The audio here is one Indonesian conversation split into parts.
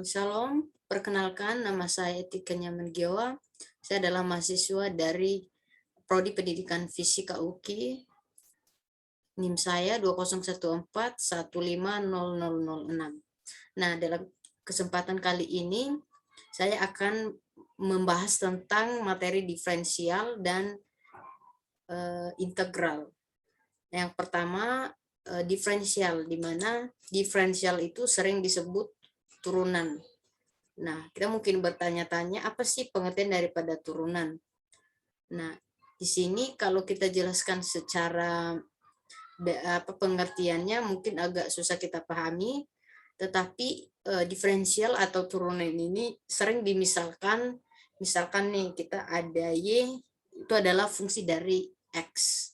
Shalom, perkenalkan nama saya Tika Nyaman Giowa. Saya adalah mahasiswa dari Prodi Pendidikan Fisika UKI. NIM saya 2014150006. Nah, dalam kesempatan kali ini saya akan membahas tentang materi diferensial dan integral. Yang pertama, diferensial, di mana diferensial itu sering disebut turunan. Nah, kita mungkin bertanya-tanya apa sih pengertian daripada turunan? Nah, di sini kalau kita jelaskan secara pengertiannya mungkin agak susah kita pahami, tetapi diferensial atau turunan ini sering dimisalkan, misalkan nih kita ada Y, itu adalah fungsi dari X.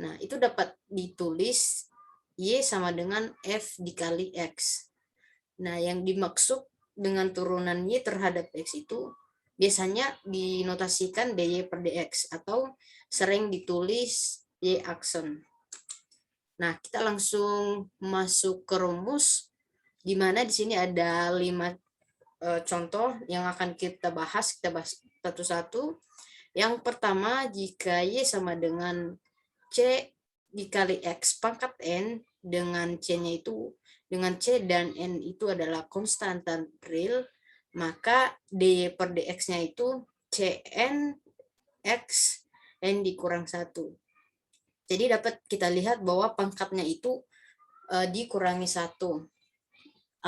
Nah, itu dapat ditulis Y sama dengan F dikali X. Nah, yang dimaksud dengan turunan Y terhadap X itu biasanya dinotasikan dy per dx atau sering ditulis Y aksen. Nah, kita langsung masuk ke rumus, di mana di sini ada 5 contoh yang akan kita bahas satu-satu. Yang pertama, jika Y sama dengan C dikali X pangkat N, dengan C-nya itu, dengan C dan N itu adalah konstanta real, maka dy per dx-nya itu Cn X N dikurang 1. Jadi dapat kita lihat bahwa pangkatnya itu dikurangi 1.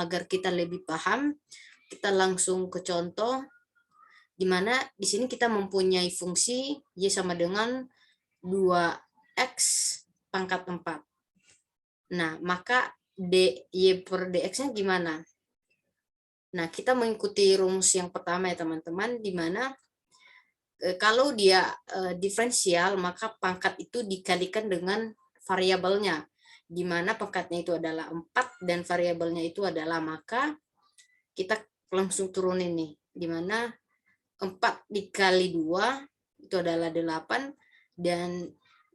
Agar kita lebih paham, kita langsung ke contoh, di mana di sini kita mempunyai fungsi Y sama dengan 2X pangkat 4. Nah, maka dy per dx-nya gimana? Nah, kita mengikuti rumus yang pertama ya teman-teman, di mana kalau dia diferensial, maka pangkat itu dikalikan dengan variabelnya, di mana pangkatnya itu adalah 4 dan variabelnya itu adalah, maka kita langsung turunin nih, di mana 4 dikali 2 itu adalah 8, dan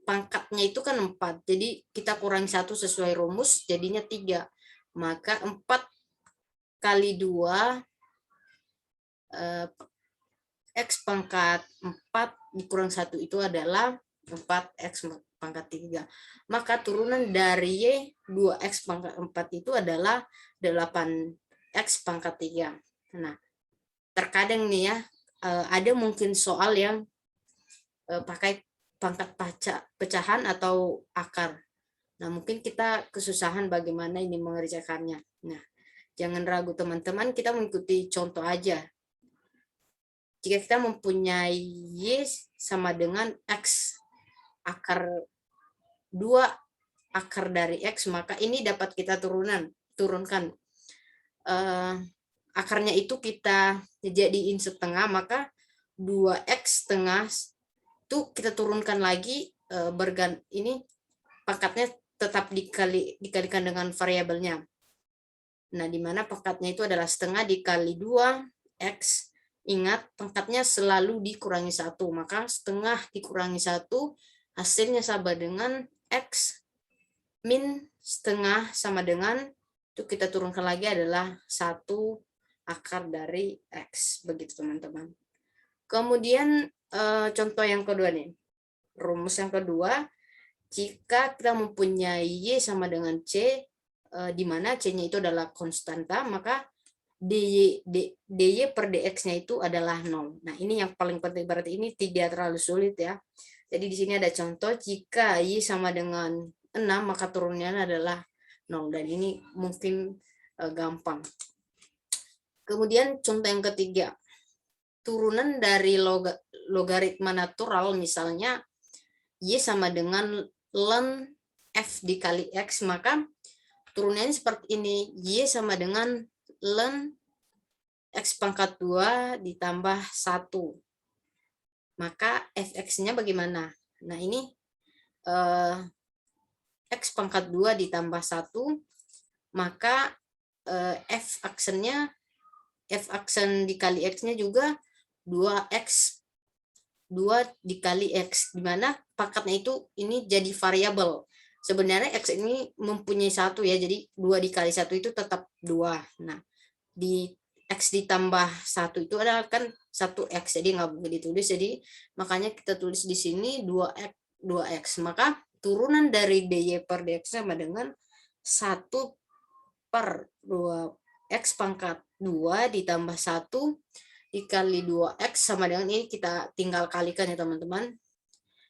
pangkatnya itu kan 4, jadi kita kurangi 1 sesuai rumus, jadinya 3. Maka 4 kali 2 X pangkat 4 dikurang 1 itu adalah 4X pangkat 3. Maka turunan dari Y 2X pangkat 4 itu adalah 8X pangkat 3. Nah, terkadang nih ya, ada mungkin soal yang pakai pangkat pecahan atau akar. Nah, mungkin kita kesusahan bagaimana ini mengerjakannya. Nah, jangan ragu teman-teman, kita mengikuti contoh aja. Jika kita mempunyai Y sama dengan X akar 2 akar dari X, maka ini dapat kita turunkan. Akarnya itu kita jadiin setengah, maka 2X setengah itu kita turunkan lagi, ini pangkatnya tetap dikalikan dengan variabelnya. Nah, di mana pangkatnya itu adalah setengah dikali 2X. Ingat, pangkatnya selalu dikurangi 1. Maka setengah dikurangi 1, hasilnya sama dengan X min setengah sama dengan, itu kita turunkan lagi adalah 1 akar dari X. Begitu teman-teman. Kemudian contoh yang kedua nih. Rumus yang kedua, jika kita mempunyai Y sama dengan C, di mana C-nya itu adalah konstanta, maka dy per dx-nya itu adalah 0. Nah, ini yang paling penting, berarti ini tidak terlalu sulit ya. Jadi di sini ada contoh, jika Y sama dengan 6, maka turunannya adalah 0. Dan ini mungkin gampang. Kemudian contoh yang ketiga, turunan dari logaritma natural, misalnya Y sama dengan ln F dikali X, maka turunannya seperti ini, Y sama dengan ln X pangkat 2 ditambah 1. Maka Fx-nya bagaimana? Nah, ini X pangkat 2 ditambah 1, maka F aksen dikali X-nya juga 2X 2 dikali X, dimana pangkatnya itu ini jadi variabel. Sebenarnya X ini mempunyai 1 ya, jadi 2 dikali 1 itu tetap 2. Nah, di X ditambah 1 itu adalah kan 1X, jadi nggak boleh ditulis, jadi makanya kita tulis di sini 2X, maka turunan dari DY per DX sama dengan 1 per 2X pangkat 2 ditambah 1 dikali 2X sama dengan ini, kita tinggal kalikan ya teman-teman,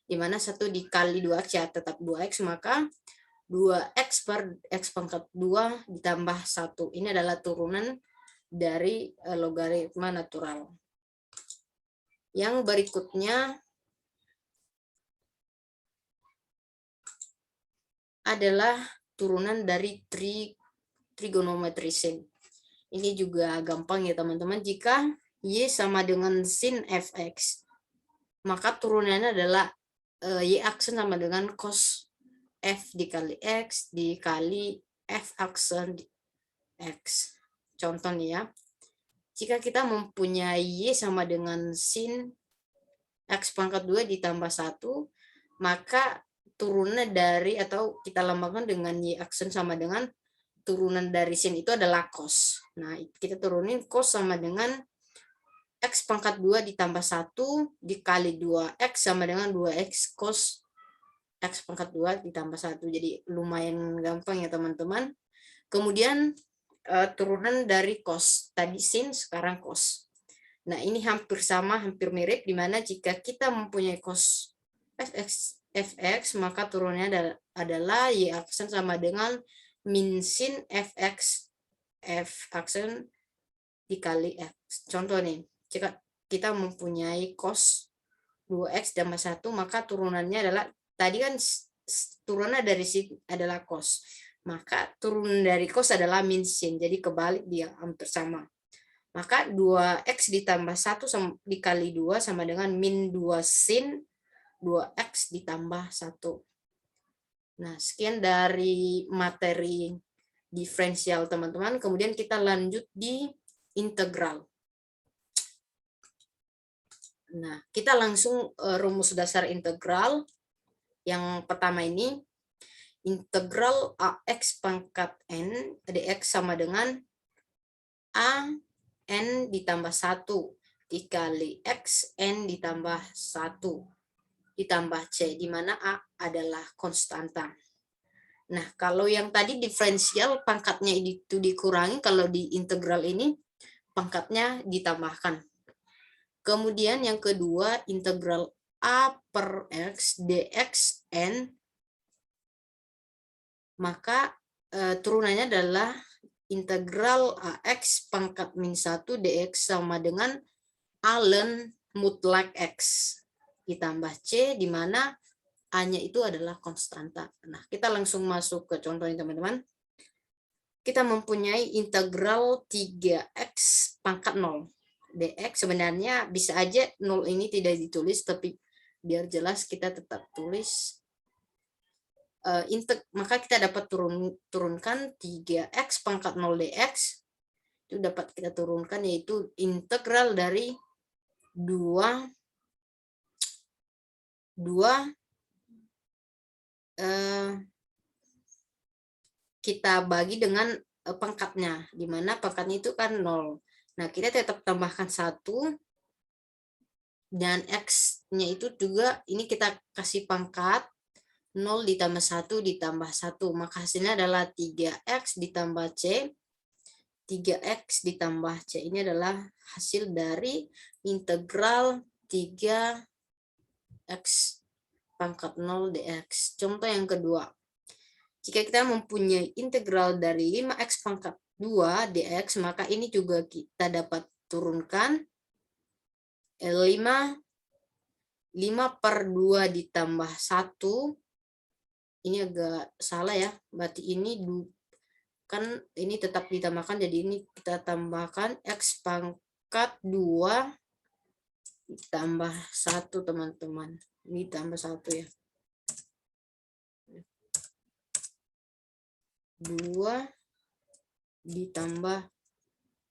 dimana 1 dikali 2X ya tetap 2X, maka 2X per X pangkat 2 ditambah 1. Ini adalah turunan dari logaritma natural. Yang berikutnya adalah turunan dari trigonometry sin. Ini juga gampang ya teman-teman. Jika Y sama dengan sin fx, maka turunannya adalah Y aksen sama dengan cos f dikali x dikali f aksen x. Contoh nih ya, jika kita mempunyai Y sama dengan sin X pangkat 2 ditambah 1, maka turunan dari, atau kita lambangkan dengan Y aksen sama dengan turunan dari sin itu adalah cos. Nah, kita turunin cos sama dengan X pangkat 2 ditambah 1 dikali 2X sama dengan 2X cos X pangkat 2 ditambah 1. Jadi lumayan gampang ya teman-teman. Kemudian turunan dari cos, tadi sin sekarang cos. Nah, ini hampir sama, hampir mirip, dimana jika kita mempunyai cos fx, maka turunannya adalah Y aksen sama dengan min sin fx f aksen dikali x. Contoh nih, jika kita mempunyai cos 2x tambah 1, maka turunannya adalah, tadi kan turunan dari sin adalah cos, maka turunan dari cos adalah min sin, jadi kebalik, dia hampir sama. Maka 2x ditambah 1 dikali 2 sama dengan min 2 sin 2x ditambah 1. Nah, sekian dari materi diferensial teman-teman. Kemudian kita lanjut di integral. Nah, kita langsung rumus dasar integral. Yang pertama ini, integral AX pangkat N dx sama dengan A N ditambah 1 dikali X N ditambah 1 ditambah C, di mana A adalah konstanta. Nah, kalau yang tadi diferensial pangkatnya itu dikurangi, kalau di integral ini pangkatnya ditambahkan. Kemudian yang kedua, integral A per X dx N, maka turunannya adalah integral AX pangkat min 1 dx sama dengan A ln mutlak X ditambah C, di mana A-nya itu adalah konstanta. Nah, kita langsung masuk ke contohnya teman-teman. Kita mempunyai integral 3x pangkat 0 dx, sebenarnya bisa aja 0 ini tidak ditulis, tapi biar jelas kita tetap tulis. Maka kita dapat turunkan 3x pangkat 0 dx, itu dapat kita turunkan, yaitu integral dari 2 kita bagi dengan pangkatnya, di mana pangkatnya itu kan 0. Nah, kita tetap tambahkan 1, dan X-nya itu juga ini kita kasih pangkat 0 ditambah 1 ditambah 1, maka hasilnya adalah 3X ditambah C. 3X ditambah C ini adalah hasil dari integral 3X pangkat 0 dx. Contoh yang kedua, jika kita mempunyai integral dari 5x pangkat 2 dx, maka ini juga kita dapat turunkan 5 per 2 ditambah 1. Ini agak salah ya, berarti ini kan ini tetap ditambahkan, jadi ini kita tambahkan x pangkat 2 ditambah 1 teman-teman. Ini tambah 1 ya. 2 ditambah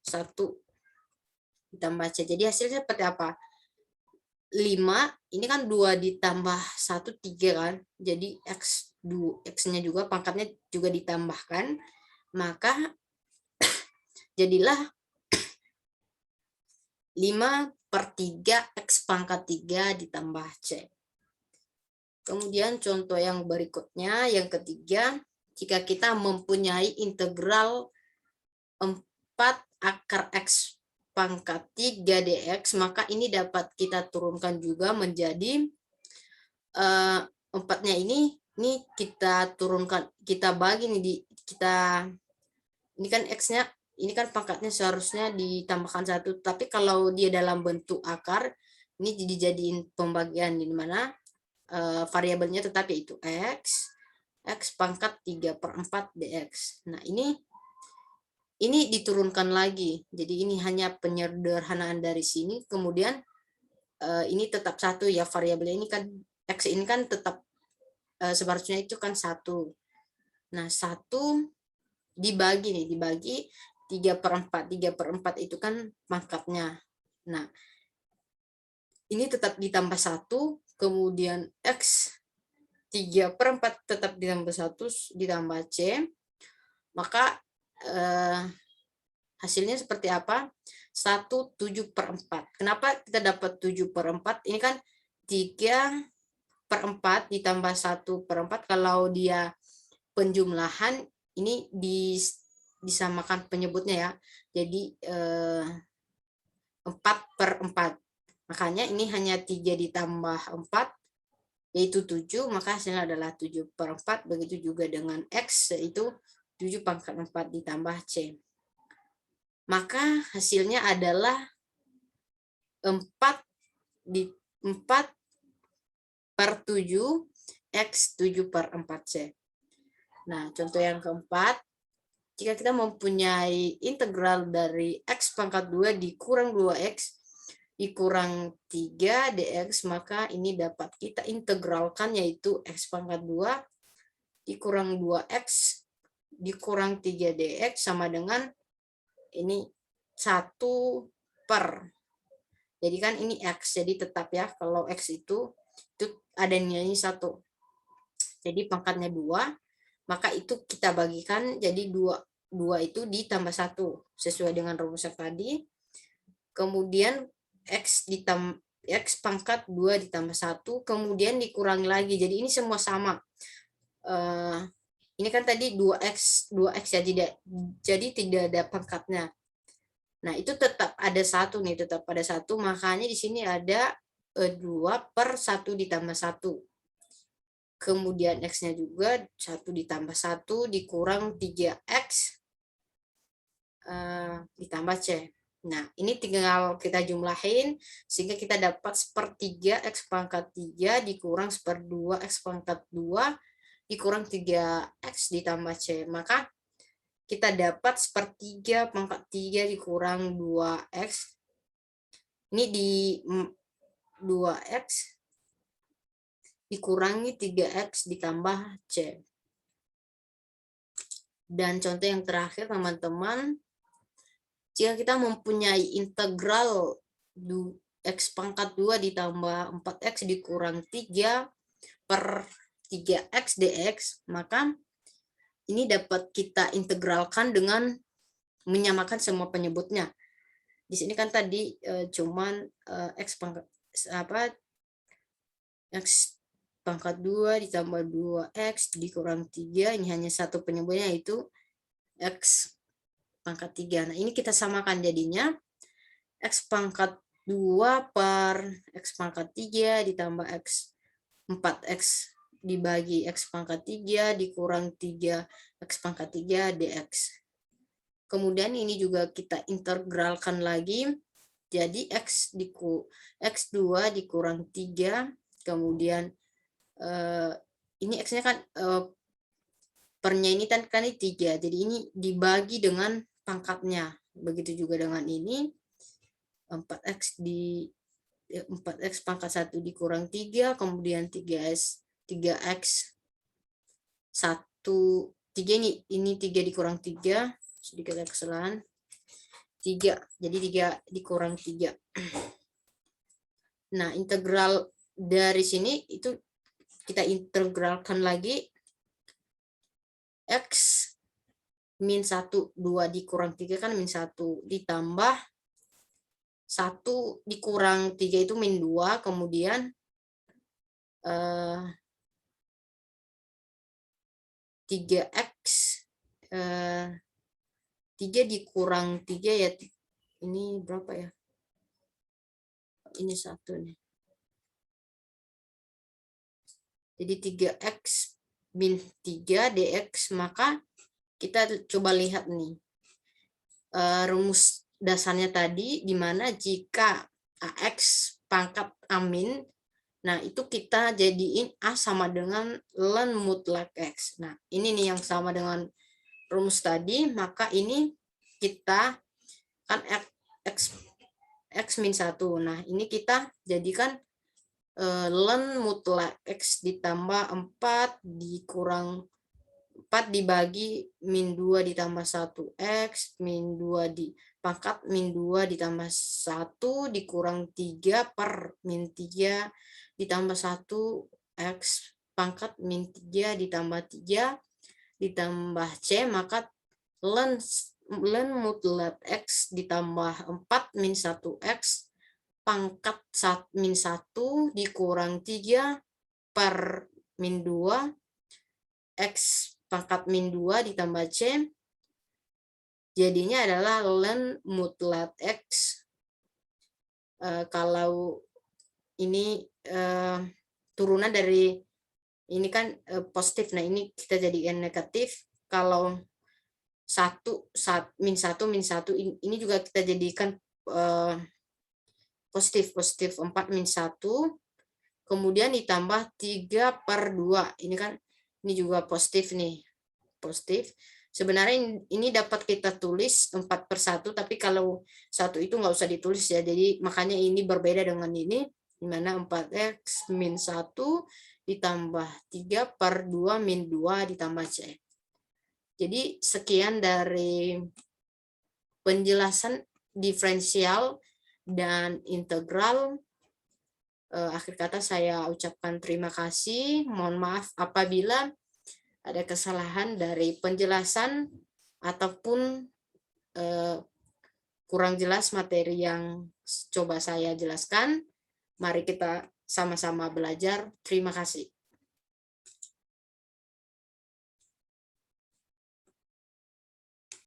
1 ditambah C. Jadi hasilnya seperti apa? 5, ini kan 2 ditambah 1, 3 kan. Jadi X-nya juga, pangkatnya juga ditambahkan. Maka jadilah 5/3 X pangkat 3 ditambah C. Kemudian contoh yang berikutnya, yang ketiga, jika kita mempunyai integral 4 akar X pangkat 3 dx, maka ini dapat kita turunkan juga menjadi 4-nya ini kita turunkan, kita bagi nih ini kan X-nya, ini kan pangkatnya seharusnya ditambahkan 1, tapi kalau dia dalam bentuk akar, ini dijadiin pembagian di mana variabelnya tetap yaitu X pangkat 3/4 dx. Nah, ini diturunkan lagi. Jadi ini hanya penyederhanaan dari sini. Kemudian ini tetap 1 ya, variabelnya ini kan X ini kan tetap seharusnya itu kan 1. Nah, 1 dibagi 3/4. 3/4 itu kan pangkatnya. Nah, ini tetap ditambah 1, kemudian X 3/4 tetap ditambah 1 ditambah C, maka hasilnya seperti apa? 1/7/4. Kenapa kita dapat 7/4? Ini kan 3/4 ditambah 1/4, kalau dia penjumlahan ini disamakan penyebutnya ya. Jadi 4/4. Makanya ini hanya 3 ditambah 4 yaitu 7, maka hasilnya adalah 7/4. Begitu juga dengan X, yaitu 7 pangkat 4 ditambah C. Maka hasilnya adalah 4/7 X 7/4C. Nah, contoh yang keempat, jika kita mempunyai integral dari X pangkat 2 dikurang 2X dikurang 3 dx, maka ini dapat kita integralkan, yaitu X pangkat 2 dikurang 2X dikurang 3 dx sama dengan ini 1 per. Jadi kan ini X, jadi tetap ya, kalau X itu ada nilainya 1. Jadi pangkatnya 2, maka itu kita bagikan jadi 2 itu ditambah 1 sesuai dengan rumus tadi. Kemudian X pangkat 2 ditambah 1, kemudian dikurangi lagi. Jadi ini semua sama. Ini kan tadi 2X ya, jadi tidak ada pangkatnya. Nah, itu tetap ada 1 nih, tetap ada 1, makanya di sini ada 2/1 ditambah 1. Kemudian X-nya juga 1 ditambah 1 dikurang 3X ditambah C. Nah, ini tinggal kita jumlahin sehingga kita dapat 1/3 X pangkat 3 dikurang 1/2 X pangkat 2 dikurang 3X ditambah C. Maka kita dapat 1/3 pangkat 3 dikurang 2X. Ini di 2X dikurangi 3X ditambah C. Dan contoh yang terakhir, teman-teman, jika kita mempunyai integral X pangkat 2 ditambah 4X dikurang 3/3X dx, maka ini dapat kita integralkan dengan menyamakan semua penyebutnya. Di sini kan tadi cuman X pangkat X pangkat 2 ditambah 2X dikurang 3, ini hanya satu penyebutnya, yaitu X pangkat 3. Nah, ini kita samakan jadinya X pangkat 2 per X pangkat 3 ditambah X 4X dibagi X pangkat 3 dikurang 3X pangkat 3 dx. Kemudian ini juga kita integralkan lagi, jadi X2 dikurang 3, kemudian ini X-nya kan pernya ini kan 3, jadi ini dibagi dengan pangkatnya. Begitu juga dengan ini 4X pangkat 1 dikurang 3, kemudian 3X 1 3, ini 3 dikurang 3, sedikit ada kesalahan, 3, jadi 3 dikurang 3. Nah, integral dari sini itu kita integralkan lagi X min 1, 2 dikurang 3 kan min 1, ditambah 1 dikurang 3 itu min 2, kemudian 3x, 3 dikurang 3 ya, ini berapa ya? Ini 1 nih. Jadi 3x min 3 dx, maka kita coba lihat nih rumus dasarnya tadi, di mana jika AX pangkat Amin, nah itu kita jadiin A sama dengan ln mutlak X. Nah ini nih yang sama dengan rumus tadi, maka ini kita kan X min 1. Nah ini kita jadikan ln mutlak X ditambah 4 dikurang 4 dibagi min 2 ditambah 1x, min 2 pangkat min 2 ditambah 1 dikurang 3 per min 3 ditambah 1x pangkat min 3 ditambah 3 ditambah c, maka ln mutlak x ditambah 4 min 1x pangkat min 1 dikurang 3 per min 2 x pangkat min 2 ditambah C, jadinya adalah ln mutlak X. Kalau ini turunan dari ini kan positif, nah ini kita jadikan negatif. Kalau min 1 ini juga kita jadikan positif 4 min 1, kemudian ditambah 3 per 2, ini kan ini juga positif nih, positif. Sebenarnya ini dapat kita tulis 4 per 1, tapi kalau 1 itu nggak usah ditulis ya, jadi makanya ini berbeda dengan ini, dimana 4x min 1 ditambah 3 per 2 min 2 ditambah C. Jadi sekian dari penjelasan diferensial dan integral. Akhir kata saya ucapkan terima kasih. Mohon maaf apabila ada kesalahan dari penjelasan ataupun kurang jelas materi yang coba saya jelaskan. Mari kita sama-sama belajar. Terima kasih.